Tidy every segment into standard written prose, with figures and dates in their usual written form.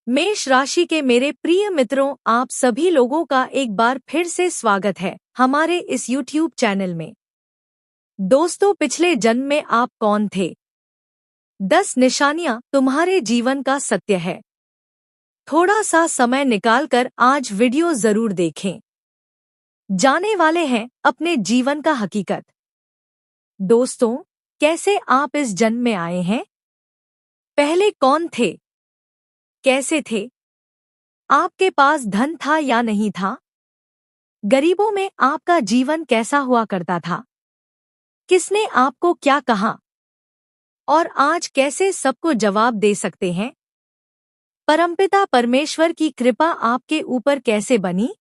मेष राशि के मेरे प्रिय मित्रों, आप सभी लोगों का एक बार फिर से स्वागत है हमारे इस YouTube चैनल में। दोस्तों, पिछले जन्म में आप कौन थे? 10 निशानियां तुम्हारे जीवन का सत्य है। थोड़ा सा समय निकालकर आज वीडियो जरूर देखें। जाने वाले हैं अपने जीवन का हकीकत। दोस्तों, कैसे आप इस जन्म में आए हैं? पहले कौन थे? कैसे थे? आपके पास धन था या नहीं था? गरीबों में आपका जीवन कैसा हुआ करता था? किसने आपको क्या कहा? और आज कैसे सबको जवाब दे सकते हैं? परमपिता परमेश्वर की कृपा आपके ऊपर कैसे बनी?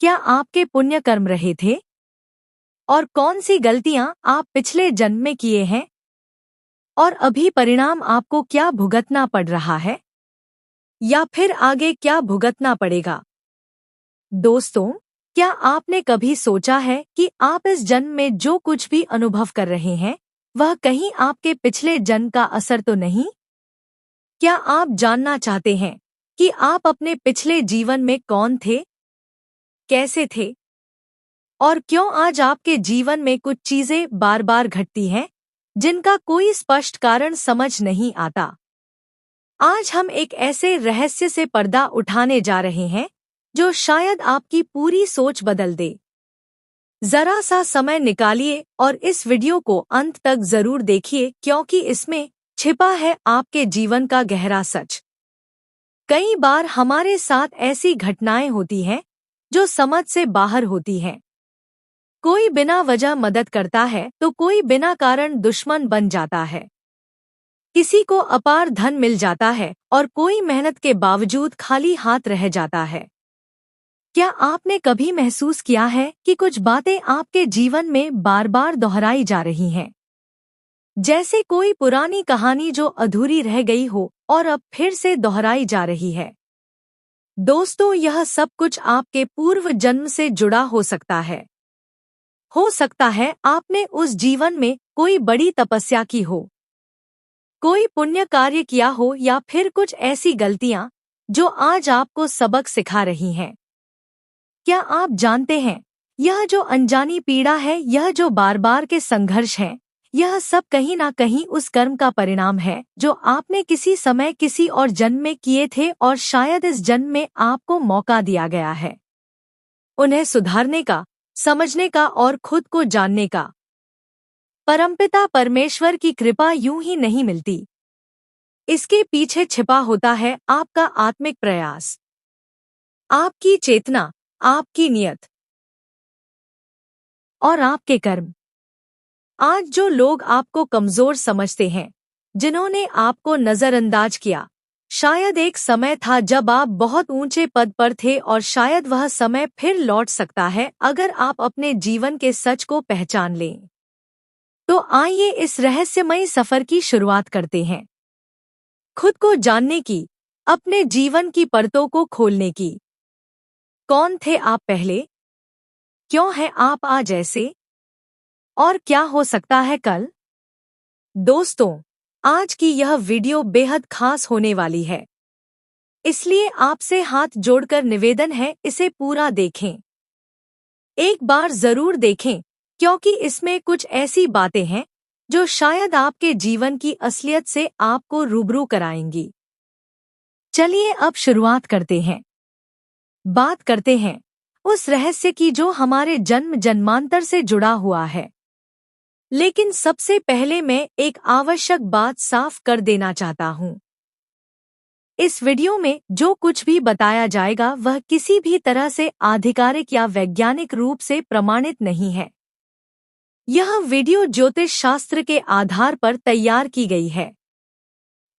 क्या आपके पुण्य कर्म रहे थे? और कौन सी गलतियां आप पिछले जन्म में किए हैं? और अभी परिणाम आपको क्या भुगतना पड़ रहा है? या फिर आगे क्या भुगतना पड़ेगा? दोस्तों, क्या आपने कभी सोचा है कि आप इस जन्म में जो कुछ भी अनुभव कर रहे हैं, वह कहीं आपके पिछले जन्म का असर तो नहीं? क्या आप जानना चाहते हैं कि आप अपने पिछले जीवन में कौन थे? कैसे थे? और क्यों आज आपके जीवन में कुछ चीजें बार बार घटती हैं, जिनका कोई स्पष्ट कारण समझ नहीं आता? आज हम एक ऐसे रहस्य से पर्दा उठाने जा रहे हैं जो शायद आपकी पूरी सोच बदल दे। जरा सा समय निकालिए और इस वीडियो को अंत तक जरूर देखिए, क्योंकि इसमें छिपा है आपके जीवन का गहरा सच। कई बार हमारे साथ ऐसी घटनाएं होती हैं जो समझ से बाहर होती हैं। कोई बिना वजह मदद करता है तो कोई बिना कारण दुश्मन बन जाता है। किसी को अपार धन मिल जाता है और कोई मेहनत के बावजूद खाली हाथ रह जाता है। क्या आपने कभी महसूस किया है कि कुछ बातें आपके जीवन में बार बार दोहराई जा रही हैं? जैसे कोई पुरानी कहानी जो अधूरी रह गई हो और अब फिर से दोहराई जा रही है। दोस्तों, यह सब कुछ आपके पूर्व जन्म से जुड़ा हो सकता है। हो सकता है आपने उस जीवन में कोई बड़ी तपस्या की हो, कोई पुण्य कार्य किया हो, या फिर कुछ ऐसी गलतियां जो आज आपको सबक सिखा रही हैं। क्या आप जानते हैं, यह जो अनजानी पीड़ा है, यह जो बार बार के संघर्ष है, यह सब कहीं ना कहीं उस कर्म का परिणाम है जो आपने किसी समय किसी और जन्म में किए थे, और शायद इस जन्म में आपको मौका दिया गया है उन्हें सुधारने का, समझने का और खुद को जानने का। परमपिता परमेश्वर की कृपा यूं ही नहीं मिलती। इसके पीछे छिपा होता है आपका आत्मिक प्रयास, आपकी चेतना, आपकी नियत और आपके कर्म। आज जो लोग आपको कमजोर समझते हैं, जिन्होंने आपको नजरअंदाज किया, शायद एक समय था जब आप बहुत ऊंचे पद पर थे, और शायद वह समय फिर लौट सकता है अगर आप अपने जीवन के सच को पहचान लें। तो आइए इस रहस्यमयी सफर की शुरुआत करते हैं। खुद को जानने की, अपने जीवन की परतों को खोलने की। कौन थे आप पहले? क्यों हैं आप आज ऐसे? और क्या हो सकता है कल? दोस्तों, आज की यह वीडियो बेहद खास होने वाली है, इसलिए आपसे हाथ जोड़कर निवेदन है, इसे पूरा देखें। एक बार जरूर देखें, क्योंकि इसमें कुछ ऐसी बातें हैं जो शायद आपके जीवन की असलियत से आपको रूबरू कराएंगी। चलिए अब शुरुआत करते हैं। बात करते हैं उस रहस्य की जो हमारे जन्म जन्मांतर से जुड़ा हुआ है। लेकिन सबसे पहले मैं एक आवश्यक बात साफ कर देना चाहता हूँ। इस वीडियो में जो कुछ भी बताया जाएगा वह किसी भी तरह से आधिकारिक या वैज्ञानिक रूप से प्रमाणित नहीं है। यह वीडियो ज्योतिष शास्त्र के आधार पर तैयार की गई है।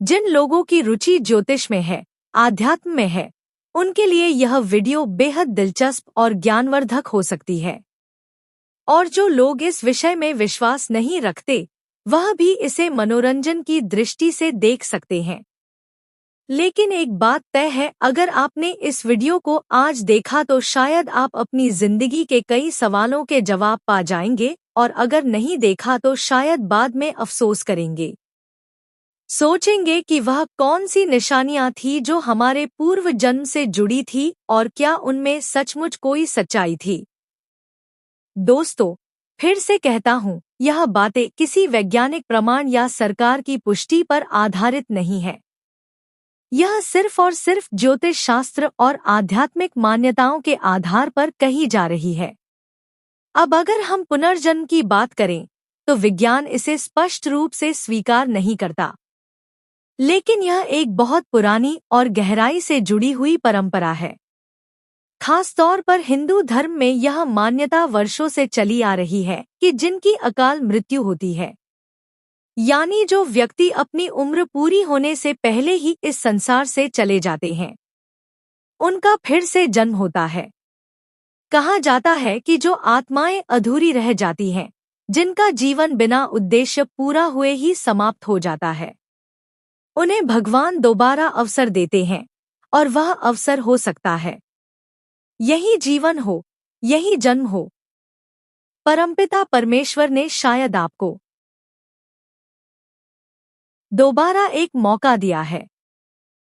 जिन लोगों की रुचि ज्योतिष में है, आध्यात्म में है, उनके लिए यह वीडियो बेहद दिलचस्प और ज्ञानवर्धक हो सकती है। और जो लोग इस विषय में विश्वास नहीं रखते, वह भी इसे मनोरंजन की दृष्टि से देख सकते हैं। लेकिन एक बात तय है, अगर आपने इस वीडियो को आज देखा तो शायद आप अपनी जिंदगी के कई सवालों के जवाब पा जाएंगे, और अगर नहीं देखा तो शायद बाद में अफसोस करेंगे। सोचेंगे कि वह कौन सी निशानियां थी जो हमारे पूर्व जन्म से जुड़ी थी और क्या उनमें सचमुच कोई सच्चाई थी। दोस्तों, फिर से कहता हूँ, यह बातें किसी वैज्ञानिक प्रमाण या सरकार की पुष्टि पर आधारित नहीं है। यह सिर्फ और सिर्फ ज्योतिष शास्त्र और आध्यात्मिक मान्यताओं के आधार पर कही जा रही है। अब अगर हम पुनर्जन्म की बात करें तो विज्ञान इसे स्पष्ट रूप से स्वीकार नहीं करता, लेकिन यह एक बहुत पुरानी और गहराई से जुड़ी हुई परंपरा है। खास तौर पर हिंदू धर्म में यह मान्यता वर्षों से चली आ रही है कि जिनकी अकाल मृत्यु होती है, यानी जो व्यक्ति अपनी उम्र पूरी होने से पहले ही इस संसार से चले जाते हैं, उनका फिर से जन्म होता है। कहा जाता है कि जो आत्माएं अधूरी रह जाती हैं, जिनका जीवन बिना उद्देश्य पूरा हुए ही समाप्त हो जाता है, उन्हें भगवान दोबारा अवसर देते हैं, और वह अवसर हो सकता है यही जीवन हो, यही जन्म हो। परमपिता परमेश्वर ने शायद आपको दोबारा एक मौका दिया है,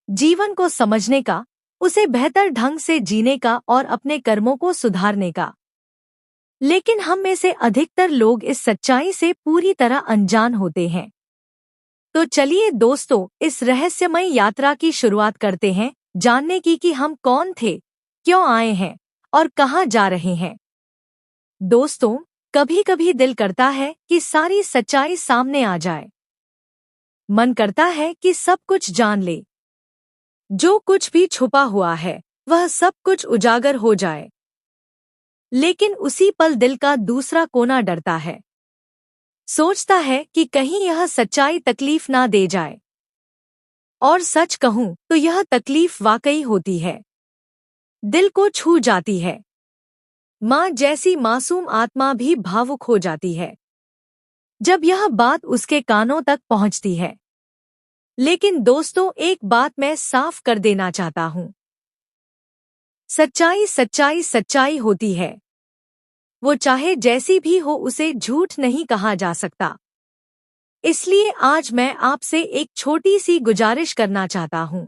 जीवन को समझने का, उसे बेहतर ढंग से जीने का और अपने कर्मों को सुधारने का। लेकिन हम में से अधिकतर लोग इस सच्चाई से पूरी तरह अनजान होते हैं। तो चलिए दोस्तों, इस रहस्यमय यात्रा की शुरुआत करते हैं, जानने की कि हम कौन थे, क्यों आए हैं और कहाँ जा रहे हैं। दोस्तों, कभी कभी दिल करता है कि सारी सच्चाई सामने आ जाए। मन करता है कि सब कुछ जान ले, जो कुछ भी छुपा हुआ है वह सब कुछ उजागर हो जाए। लेकिन उसी पल दिल का दूसरा कोना डरता है, सोचता है कि कहीं यह सच्चाई तकलीफ ना दे जाए। और सच कहूं तो यह तकलीफ वाकई होती है, दिल को छू जाती है। माँ जैसी मासूम आत्मा भी भावुक हो जाती है जब यह बात उसके कानों तक पहुंचती है। लेकिन दोस्तों, एक बात मैं साफ कर देना चाहता हूं, सच्चाई सच्चाई सच्चाई होती है। वो चाहे जैसी भी हो, उसे झूठ नहीं कहा जा सकता। इसलिए आज मैं आपसे एक छोटी सी गुजारिश करना चाहता हूं।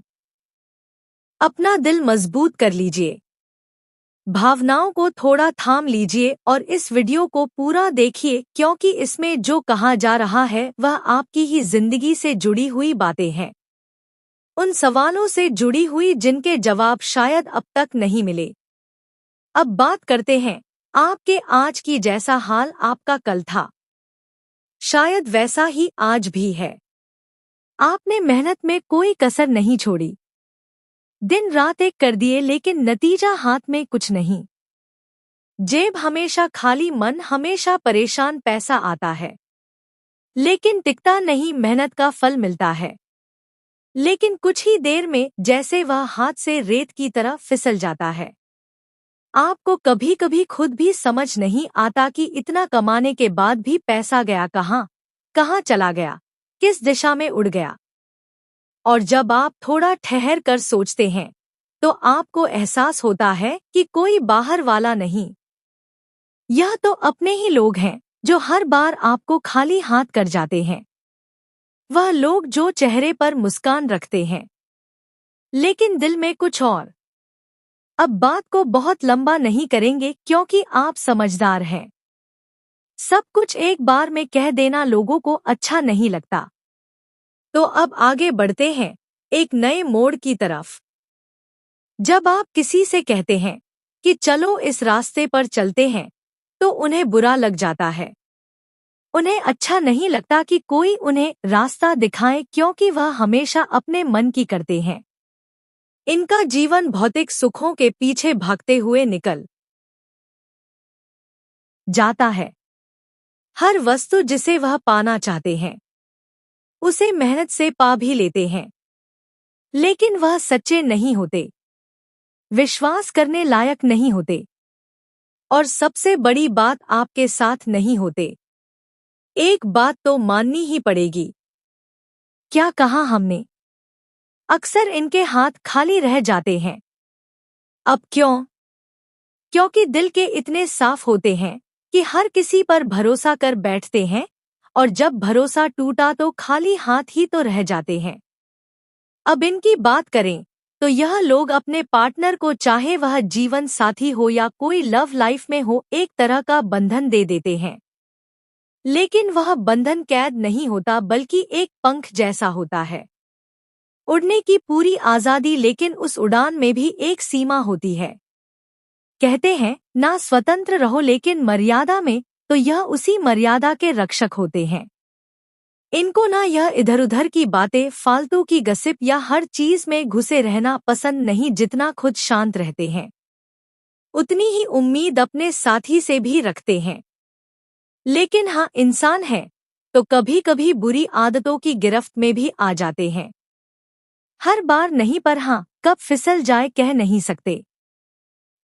अपना दिल मजबूत कर लीजिए, भावनाओं को थोड़ा थाम लीजिए और इस वीडियो को पूरा देखिए, क्योंकि इसमें जो कहा जा रहा है वह आपकी ही जिंदगी से जुड़ी हुई बातें हैं। उन सवालों से जुड़ी हुई जिनके जवाब शायद अब तक नहीं मिले। अब बात करते हैं, आपके आज की जैसा हाल आपका कल था, शायद वैसा ही आज भी है। आपने मेहनत में कोई कसर नहीं छोड़ी, दिन रात एक कर दिए, लेकिन नतीजा हाथ में कुछ नहीं। जेब हमेशा खाली, मन हमेशा परेशान। पैसा आता है लेकिन टिकता नहीं, मेहनत का फल मिलता है लेकिन कुछ ही देर में जैसे वह हाथ से रेत की तरह फिसल जाता है। आपको कभी कभी खुद भी समझ नहीं आता कि इतना कमाने के बाद भी पैसा गया कहाँ, कहाँ चला गया, किस दिशा में उड़ गया। और जब आप थोड़ा ठहर कर सोचते हैं तो आपको एहसास होता है कि कोई बाहर वाला नहीं, यह तो अपने ही लोग हैं जो हर बार आपको खाली हाथ कर जाते हैं। वह लोग जो चेहरे पर मुस्कान रखते हैं लेकिन दिल में कुछ और। अब बात को बहुत लंबा नहीं करेंगे क्योंकि आप समझदार हैं। सब कुछ एक बार में कह देना लोगों को अच्छा नहीं लगता। तो अब आगे बढ़ते हैं एक नए मोड़ की तरफ। जब आप किसी से कहते हैं कि चलो इस रास्ते पर चलते हैं, तो उन्हें बुरा लग जाता है। उन्हें अच्छा नहीं लगता कि कोई उन्हें रास्ता दिखाए, क्योंकि वह हमेशा अपने मन की करते हैं। इनका जीवन भौतिक सुखों के पीछे भागते हुए निकल जाता है। हर वस्तु जिसे वह पाना चाहते हैं उसे मेहनत से पा भी लेते हैं, लेकिन वह सच्चे नहीं होते, विश्वास करने लायक नहीं होते, और सबसे बड़ी बात, आपके साथ नहीं होते। एक बात तो माननी ही पड़ेगी, क्या कहा हमने, अक्सर इनके हाथ खाली रह जाते हैं। अब क्यों? क्योंकि दिल के इतने साफ होते हैं कि हर किसी पर भरोसा कर बैठते हैं और जब भरोसा टूटा तो खाली हाथ ही तो रह जाते हैं। अब इनकी बात करें तो यह लोग अपने पार्टनर को, चाहे वह जीवन साथी हो या कोई लव लाइफ में हो, एक तरह का बंधन दे देते हैं। लेकिन वह बंधन कैद नहीं होता बल्कि एक पंख जैसा होता है। उड़ने की पूरी आज़ादी, लेकिन उस उड़ान में भी एक सीमा होती है। कहते हैं ना स्वतंत्र रहो लेकिन मर्यादा में, तो यह उसी मर्यादा के रक्षक होते हैं। इनको ना यह इधर उधर की बातें, फालतू की गसिप या हर चीज में घुसे रहना पसंद नहीं। जितना खुद शांत रहते हैं उतनी ही उम्मीद अपने साथी से भी रखते हैं। लेकिन हाँ, इंसान है तो कभी कभी बुरी आदतों की गिरफ्त में भी आ जाते हैं। हर बार नहीं, पर हाँ, कब फिसल जाए कह नहीं सकते।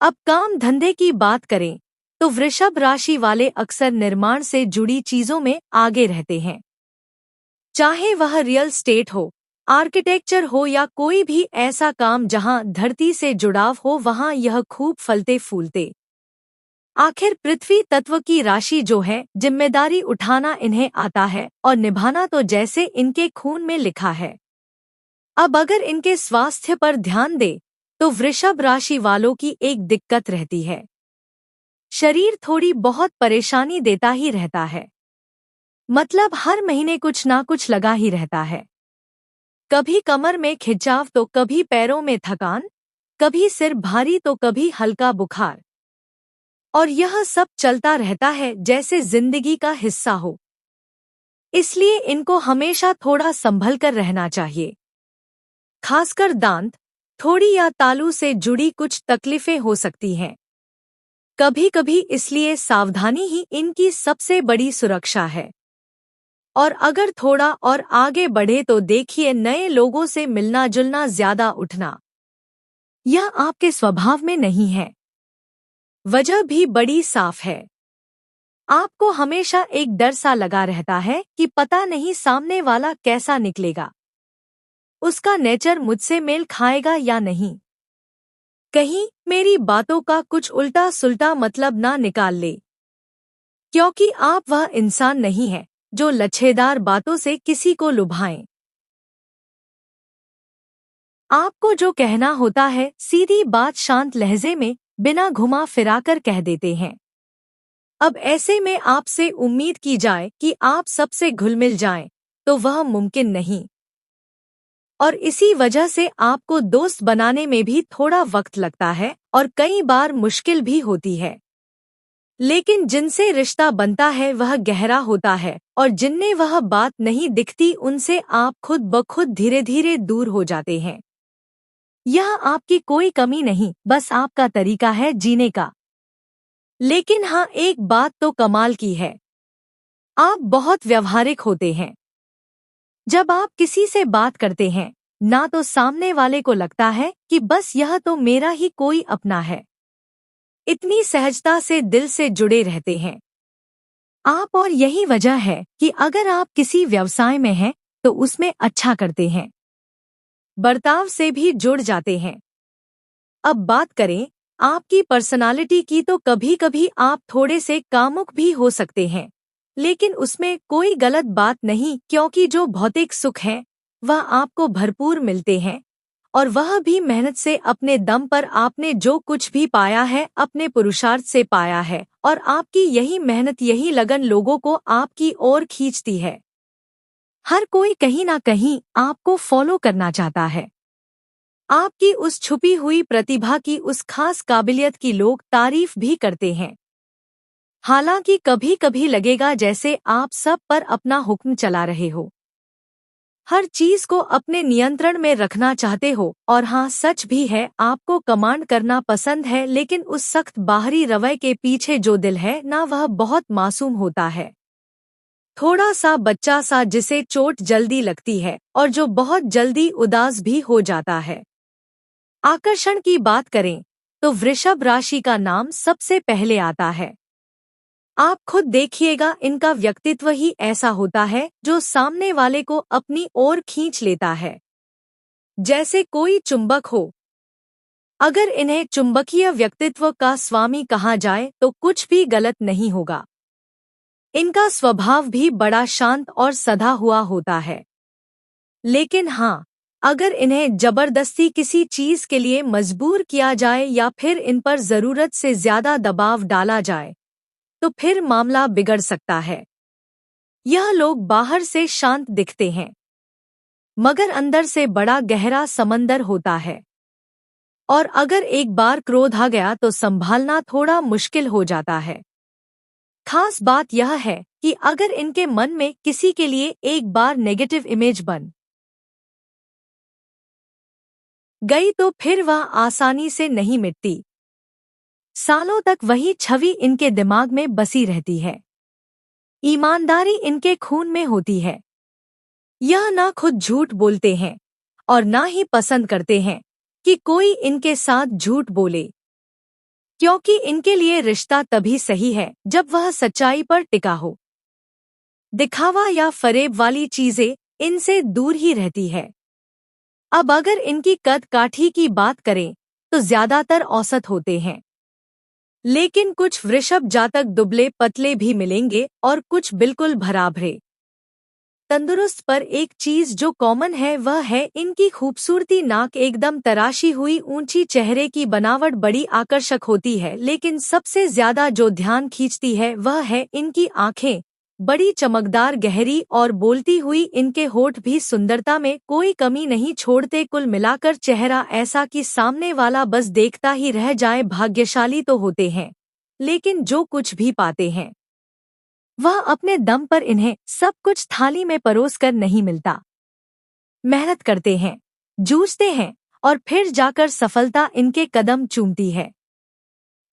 अब काम धंधे की बात करें तो वृषभ राशि वाले अक्सर निर्माण से जुड़ी चीजों में आगे रहते हैं। चाहे वह रियल स्टेट हो, आर्किटेक्चर हो या कोई भी ऐसा काम जहां धरती से जुड़ाव हो, वहां यह खूब फलते फूलते। आखिर पृथ्वी तत्व की राशि जो है, जिम्मेदारी उठाना इन्हें आता है और निभाना तो जैसे इनके खून में लिखा है। अब अगर इनके स्वास्थ्य पर ध्यान दे तो वृषभ राशि वालों की एक दिक्कत रहती है। शरीर थोड़ी बहुत परेशानी देता ही रहता है। मतलब हर महीने कुछ ना कुछ लगा ही रहता है। कभी कमर में खिंचाव तो कभी पैरों में थकान, कभी सिर भारी तो कभी हल्का बुखार। और यह सब चलता रहता है जैसे जिंदगी का हिस्सा हो। इसलिए इनको हमेशा थोड़ा संभल कर रहना चाहिए। खासकर दांत, थोड़ी या तालू से जुड़ी कुछ तकलीफें हो सकती हैं कभी कभी, इसलिए सावधानी ही इनकी सबसे बड़ी सुरक्षा है। और अगर थोड़ा और आगे बढ़े तो देखिए, नए लोगों से मिलना जुलना, ज्यादा उठना, यह आपके स्वभाव में नहीं है। वजह भी बड़ी साफ है। आपको हमेशा एक डर सा लगा रहता है कि पता नहीं सामने वाला कैसा निकलेगा, उसका नेचर मुझसे मेल खाएगा या नहीं, कहीं मेरी बातों का कुछ उल्टा सुल्टा मतलब ना निकाल ले। क्योंकि आप वह इंसान नहीं है जो लच्छेदार बातों से किसी को लुभाएं। आपको जो कहना होता है सीधी बात शांत लहजे में बिना घुमा फिराकर कह देते हैं। अब ऐसे में आपसे उम्मीद की जाए कि आप सबसे घुल मिल जाएं, तो वह मुमकिन नहीं। और इसी वजह से आपको दोस्त बनाने में भी थोड़ा वक्त लगता है और कई बार मुश्किल भी होती है। लेकिन जिनसे रिश्ता बनता है वह गहरा होता है, और जिनने वह बात नहीं दिखती उनसे आप खुद ब खुद धीरे धीरे दूर हो जाते हैं। यह आपकी कोई कमी नहीं, बस आपका तरीका है जीने का। लेकिन हाँ, एक बात तो कमाल की है, आप बहुत व्यावहारिक होते हैं। जब आप किसी से बात करते हैं ना, तो सामने वाले को लगता है कि बस यह तो मेरा ही कोई अपना है। इतनी सहजता से दिल से जुड़े रहते हैं आप, और यही वजह है कि अगर आप किसी व्यवसाय में हैं तो उसमें अच्छा करते हैं, बर्ताव से भी जुड़ जाते हैं। अब बात करें आपकी पर्सनालिटी की, तो कभी कभी आप थोड़े से कामुक भी हो सकते हैं, लेकिन उसमें कोई गलत बात नहीं, क्योंकि जो भौतिक सुख है वह आपको भरपूर मिलते हैं, और वह भी मेहनत से, अपने दम पर। आपने जो कुछ भी पाया है अपने पुरुषार्थ से पाया है, और आपकी यही मेहनत, यही लगन लोगों को आपकी ओर खींचती है। हर कोई कहीं ना कहीं आपको फॉलो करना चाहता है। आपकी उस छुपी हुई प्रतिभा की, उस खास काबिलियत की लोग तारीफ भी करते हैं। हालांकि कभी कभी लगेगा जैसे आप सब पर अपना हुक्म चला रहे हो, हर चीज को अपने नियंत्रण में रखना चाहते हो। और हाँ, सच भी है, आपको कमांड करना पसंद है, लेकिन उस सख्त बाहरी रवैये के पीछे जो दिल है ना, वह बहुत मासूम होता है। थोड़ा सा बच्चा सा, जिसे चोट जल्दी लगती है और जो बहुत जल्दी उदास भी हो जाता है। आकर्षण की बात करें तो वृषभ राशि का नाम सबसे पहले आता है। आप खुद देखिएगा, इनका व्यक्तित्व ही ऐसा होता है जो सामने वाले को अपनी ओर खींच लेता है, जैसे कोई चुंबक हो। अगर इन्हें चुंबकीय व्यक्तित्व का स्वामी कहा जाए तो कुछ भी गलत नहीं होगा। इनका स्वभाव भी बड़ा शांत और सधा हुआ होता है। लेकिन हाँ, अगर इन्हें जबरदस्ती किसी चीज के लिए मजबूर किया जाए या फिर इन पर जरूरत से ज्यादा दबाव डाला जाए, तो फिर मामला बिगड़ सकता है। यह लोग बाहर से शांत दिखते हैं, मगर अंदर से बड़ा गहरा समंदर होता है। और अगर एक बार क्रोध आ गया तो संभालना थोड़ा मुश्किल हो जाता है। खास बात यह है कि अगर इनके मन में किसी के लिए एक बार नेगेटिव इमेज बन गई तो फिर वह आसानी से नहीं मिटती। सालों तक वही छवि इनके दिमाग में बसी रहती है। ईमानदारी इनके खून में होती है। यह ना खुद झूठ बोलते हैं और ना ही पसंद करते हैं कि कोई इनके साथ झूठ बोले, क्योंकि इनके लिए रिश्ता तभी सही है जब वह सच्चाई पर टिका हो। दिखावा या फरेब वाली चीजें इनसे दूर ही रहती है। अब अगर इनकी कद काठी की बात करें तो ज्यादातर औसत होते हैं, लेकिन कुछ वृषभ जातक दुबले पतले भी मिलेंगे और कुछ बिल्कुल भराभरे तंदुरुस्त। पर एक चीज जो कॉमन है वह है इनकी खूबसूरती। नाक एकदम तराशी हुई, ऊंची, चेहरे की बनावट बड़ी आकर्षक होती है, लेकिन सबसे ज्यादा जो ध्यान खींचती है वह है इनकी आंखें, बड़ी चमकदार, गहरी और बोलती हुई। इनके होठ भी सुंदरता में कोई कमी नहीं छोड़ते। कुल मिलाकर चेहरा ऐसा कि सामने वाला बस देखता ही रह जाए। भाग्यशाली तो होते हैं, लेकिन जो कुछ भी पाते हैं वह अपने दम पर इन्हें सब कुछ थाली में परोस कर नहीं मिलता। मेहनत करते हैं, जूझते हैं और फिर जाकर सफलता इनके कदम चूमती है।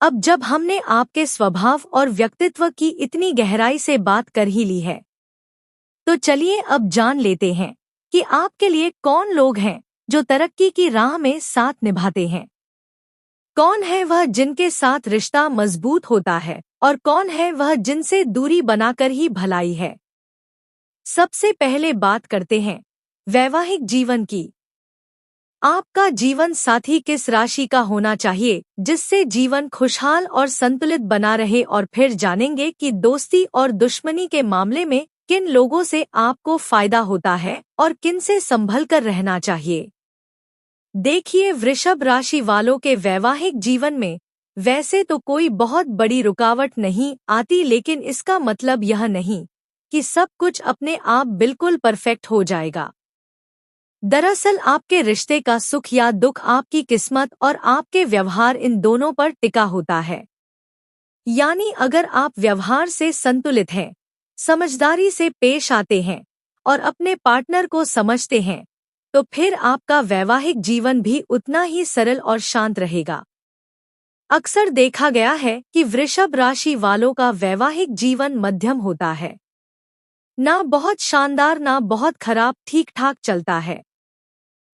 अब जब हमने आपके स्वभाव और व्यक्तित्व की इतनी गहराई से बात कर ही ली है, तो चलिए अब जान लेते हैं कि आपके लिए कौन लोग हैं जो तरक्की की राह में साथ निभाते हैं। कौन है वह जिनके साथ रिश्ता मजबूत होता है और कौन है वह जिनसे दूरी बनाकर ही भलाई है। सबसे पहले बात करते हैं वैवाहिक जीवन की। आपका जीवन साथी किस राशि का होना चाहिए जिससे जीवन खुशहाल और संतुलित बना रहे, और फिर जानेंगे कि दोस्ती और दुश्मनी के मामले में किन लोगों से आपको फायदा होता है और किन से संभल कर रहना चाहिए। देखिए, वृषभ राशि वालों के वैवाहिक जीवन में वैसे तो कोई बहुत बड़ी रुकावट नहीं आती, लेकिन इसका मतलब यह नहीं कि सब कुछ अपने आप बिल्कुल परफेक्ट हो जाएगा। दरअसल आपके रिश्ते का सुख या दुख आपकी किस्मत और आपके व्यवहार, इन दोनों पर टिका होता है। यानी अगर आप व्यवहार से संतुलित हैं, समझदारी से पेश आते हैं और अपने पार्टनर को समझते हैं, तो फिर आपका वैवाहिक जीवन भी उतना ही सरल और शांत रहेगा। अक्सर देखा गया है कि वृषभ राशि वालों का वैवाहिक जीवन मध्यम होता है, ना बहुत शानदार ना बहुत खराब, ठीक ठाक चलता है।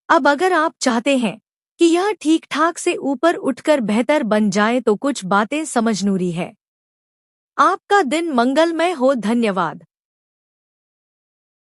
अब अगर आप चाहते हैं कि यह ठीक ठाक से ऊपर उठकर बेहतर बन जाए तो कुछ बातें समझनूरी है। आपका दिन मंगलमय हो। धन्यवाद।